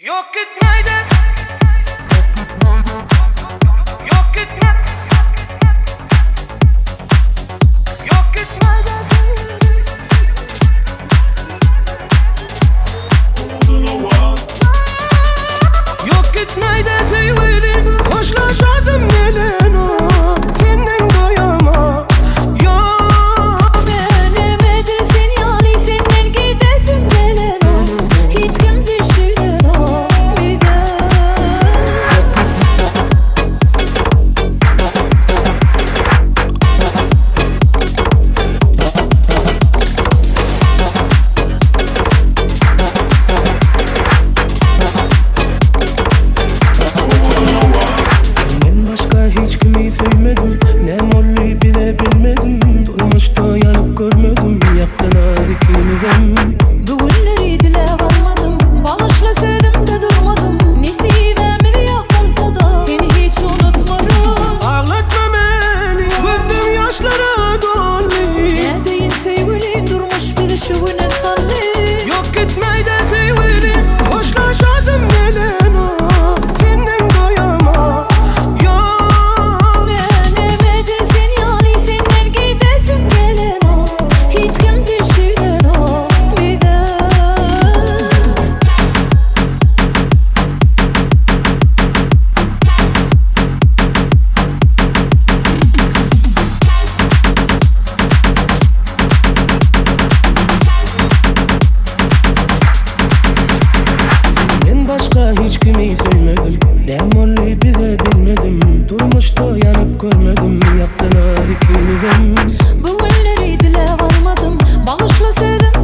Yok gitmeydi. Yok gitme. Yok gitmeydi. Yok gitmeydi sevgilim. Hoşlaşasım gelin o. Senin doyama. Yok. Beğenemedesin yani senden gidesim gelen o. Hiç kim düşünün o bir de. Senden başka hiç kimi sevmedim. Ne molli bile bilmedim. Durmuşta yanıp görmedim. Yaptılar ikimizden. Bugünleri dile varmadım. Bağışla sevdim de durmadım. Nesibime de yapmamsa da seni hiç unutmadım. Ağlatma beni. Gözüm yaşlara doldu. Ne deyin sevgilim durmuş bir şuvune sallı. Yok gitmeydi sevgilim. Hoşlaşasım gelen o. Senin doyama. Yok. Beğenemedesin yani senden gidesim gelen o. Hiç kim düşünün o bir de. Senden başka hiç kimi sevmedim. Ne molli bile bilmedim. Durmuşta yanıp görmedim. Yaptılar ikimizden. Bugünleri dile varmadım. Bağışla sevdim